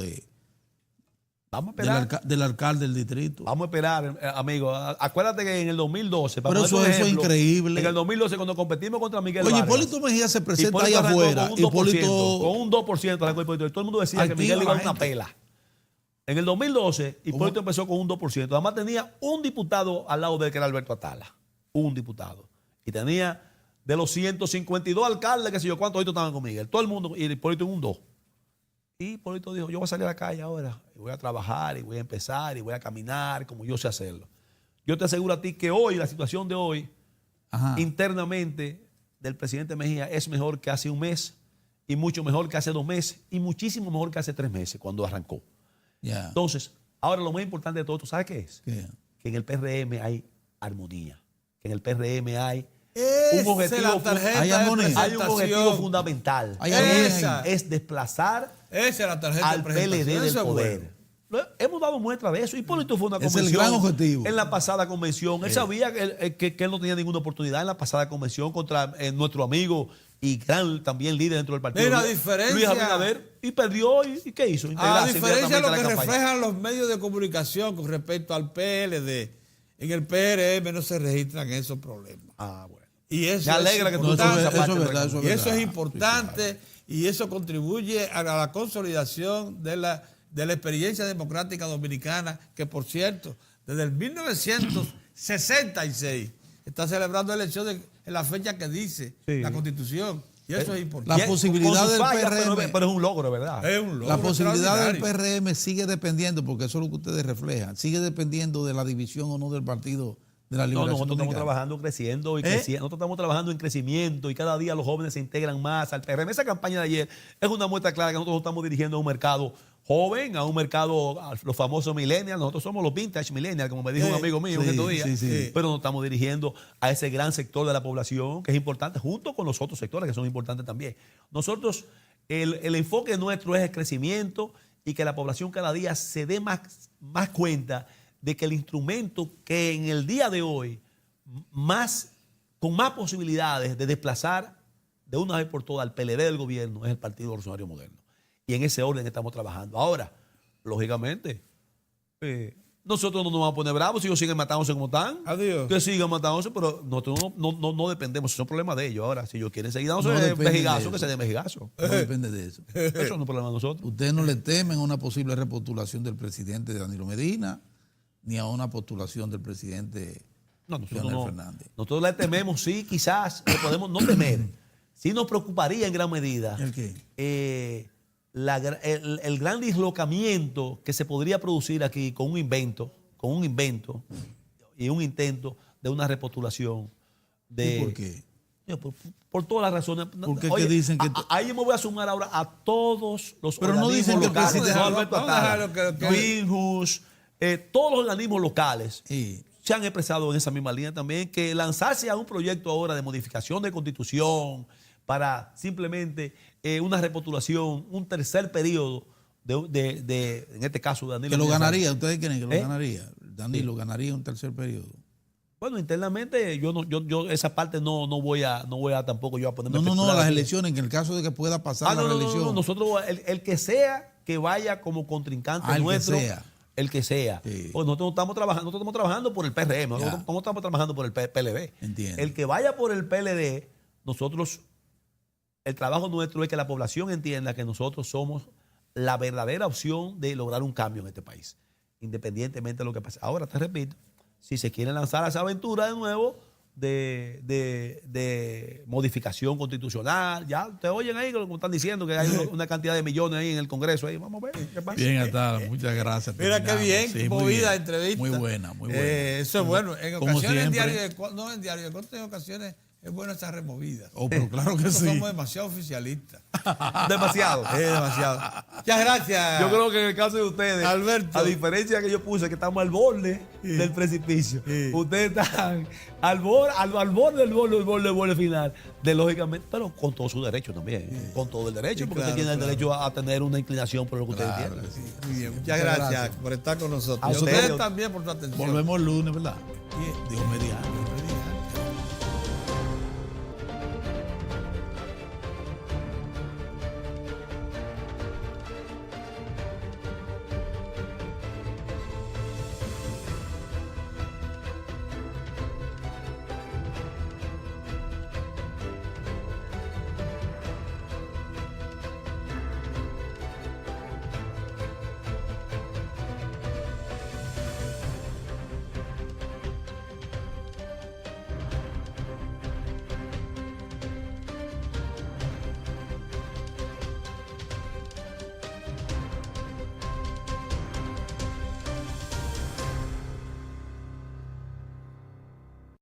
Speaker 3: Vamos a esperar.
Speaker 2: del alcalde del distrito.
Speaker 3: Vamos a esperar, amigo. Acuérdate que en el 2012,
Speaker 2: Pero
Speaker 3: ponerte un
Speaker 2: eso es
Speaker 3: ejemplo,
Speaker 2: increíble.
Speaker 3: En el 2012, cuando competimos contra Miguel
Speaker 2: Oye,
Speaker 3: Vargas,
Speaker 2: Hipólito Mejía se presenta ahí
Speaker 3: Hipólito arrancó
Speaker 2: afuera.
Speaker 3: con un 2%,
Speaker 2: Hipólito.
Speaker 3: con un 2% arrancó Hipólito. Y todo el mundo decía que
Speaker 2: Activa
Speaker 3: Miguel iba a
Speaker 2: la
Speaker 3: dar una
Speaker 2: gente.
Speaker 3: pela. En el 2012, Hipólito
Speaker 2: ¿Cómo?
Speaker 3: empezó con un 2%. Además tenía un diputado al lado de él, que era Alberto Atala. Un diputado. Y tenía De los 152 alcaldes, que sé yo cuántos, ahorita estaban con Miguel. Todo el mundo, y Hipólito en un 2. Y Hipólito dijo, yo voy a salir a la calle ahora, y voy a trabajar, y voy a empezar, y voy a caminar como yo sé hacerlo. Yo te aseguro a ti que hoy, la situación de hoy, internamente, del presidente Mejía es mejor que hace un mes, y mucho mejor que hace 2 meses, y muchísimo mejor que hace 3 meses, cuando arrancó. Entonces, ahora lo más importante de todo, ¿tú sabes qué es?
Speaker 2: ¿Qué?
Speaker 3: Que en el PRM hay armonía, que en el PRM hay
Speaker 1: un
Speaker 3: objetivo, hay un objetivo fundamental. Es desplazar al PLD del poder. Hemos dado muestra de eso. Hipólito fue una convención.
Speaker 2: Es el gran objetivo.
Speaker 3: En la pasada convención. Él sabía que él no tenía ninguna oportunidad en la pasada convención contra nuestro amigo y gran también líder dentro del partido.
Speaker 1: Mira, diferencia,
Speaker 3: Luis Abinader, y perdió. ¿Y qué hizo?
Speaker 1: A diferencia de lo que reflejan los medios de comunicación con respecto al PLD, en el PRM no se registran esos problemas.
Speaker 3: Bueno.
Speaker 1: Y eso
Speaker 3: me alegra que tú
Speaker 1: eso es importante y eso contribuye a la consolidación de la experiencia democrática dominicana, que por cierto, desde el 1966 está celebrando elecciones en la fecha que dice la Constitución. Y eso es importante.
Speaker 2: La posibilidad del PRM...
Speaker 3: Pero es un logro, ¿verdad?
Speaker 1: Es un logro.
Speaker 2: La posibilidad del PRM sigue dependiendo, porque eso es lo que ustedes reflejan, sigue dependiendo de la división o no del partido de la Liberación
Speaker 3: nosotros
Speaker 2: Dominicana.
Speaker 3: Estamos trabajando creciendo y creciendo. Nosotros estamos trabajando en crecimiento y cada día los jóvenes se integran más al PRM. Esa campaña de ayer es una muestra clara que nosotros estamos dirigiendo a un mercado joven, a un mercado, a los famosos millennials. Nosotros somos los vintage millennials, como me dijo un amigo mío estos días. Pero nos estamos dirigiendo a ese gran sector de la población que es importante, junto con los otros sectores que son importantes también. Nosotros, el enfoque nuestro es el crecimiento y que la población cada día se dé más cuenta de que el instrumento que en el día de hoy con más posibilidades de desplazar de una vez por todas al PLD del gobierno es el Partido Revolucionario Moderno. Y en ese orden estamos trabajando. Ahora, lógicamente, nosotros no nos vamos a poner bravos si ellos siguen matándose como están.
Speaker 1: Adiós.
Speaker 3: Que sigan matándose, pero nosotros no dependemos. Eso es un problema de ellos. Ahora, si ellos quieren seguir dándose mejigazo, que se den mejigazo.
Speaker 2: No depende de eso.
Speaker 3: Eso no es un problema de nosotros.
Speaker 2: Ustedes no le temen a una posible repostulación del presidente Danilo Medina, ni a una postulación del presidente Leonel Fernández.
Speaker 3: Nosotros le tememos, sí, quizás, le podemos no temer. Sí nos preocuparía en gran medida.
Speaker 2: ¿El qué?
Speaker 3: El gran dislocamiento que se podría producir aquí con un invento y un intento de una repostulación.
Speaker 2: ¿Y por qué?
Speaker 3: Por todas las razones.
Speaker 2: ¿Por qué que dicen que
Speaker 3: ahí me voy a sumar ahora a todos los
Speaker 2: pero no dicen que
Speaker 3: locales.
Speaker 1: Winhus,
Speaker 3: todos los organismos locales se han expresado en esa misma línea también, que lanzarse a un proyecto ahora de modificación de constitución para simplemente una repostulación, un tercer periodo de en este caso Danilo.
Speaker 2: Que lo ganaría, ¿ustedes creen que lo ganaría? Danilo ganaría un tercer periodo.
Speaker 3: Bueno, internamente yo esa parte no voy a tampoco yo a ponerme.
Speaker 2: No, las elecciones, en el caso de que pueda pasar la reelección.
Speaker 3: No, nosotros el que sea que vaya como contrincante nuestro. El que sea. Pues nosotros estamos trabajando por el PRM, nosotros no estamos trabajando por el PLD.
Speaker 2: Entiendo.
Speaker 3: El que vaya por el PLD, nosotros, el trabajo nuestro es que la población entienda que nosotros somos la verdadera opción de lograr un cambio en este país, independientemente de lo que pase. Ahora, te repito, si se quiere lanzar a esa aventura de nuevo de modificación constitucional, ya te oyen ahí como están diciendo que hay una cantidad de millones ahí en el Congreso. Ahí vamos a ver qué pasa.
Speaker 2: Bien, Atala, muchas gracias.
Speaker 1: Mira qué bien, movida entrevista.
Speaker 2: Muy buena.
Speaker 1: Eso es bueno. En ocasiones, en diario de corte, en ocasiones es bueno estar removida.
Speaker 2: Pero claro que sí.
Speaker 1: Somos demasiado oficialistas.
Speaker 3: Demasiado.
Speaker 1: Demasiado. Muchas gracias.
Speaker 3: Yo creo que en el caso de ustedes,
Speaker 1: Alberto,
Speaker 3: a diferencia que yo puse que estamos al borde del precipicio, ustedes están al borde del final, lógicamente, pero con todo su derecho también, con todo el derecho, porque usted tiene el derecho a tener una inclinación por lo que ustedes tienen.
Speaker 1: Muy bien, muchas gracias por estar con nosotros. A ustedes también por su atención.
Speaker 2: Volvemos el lunes, ¿verdad? Dios mediante.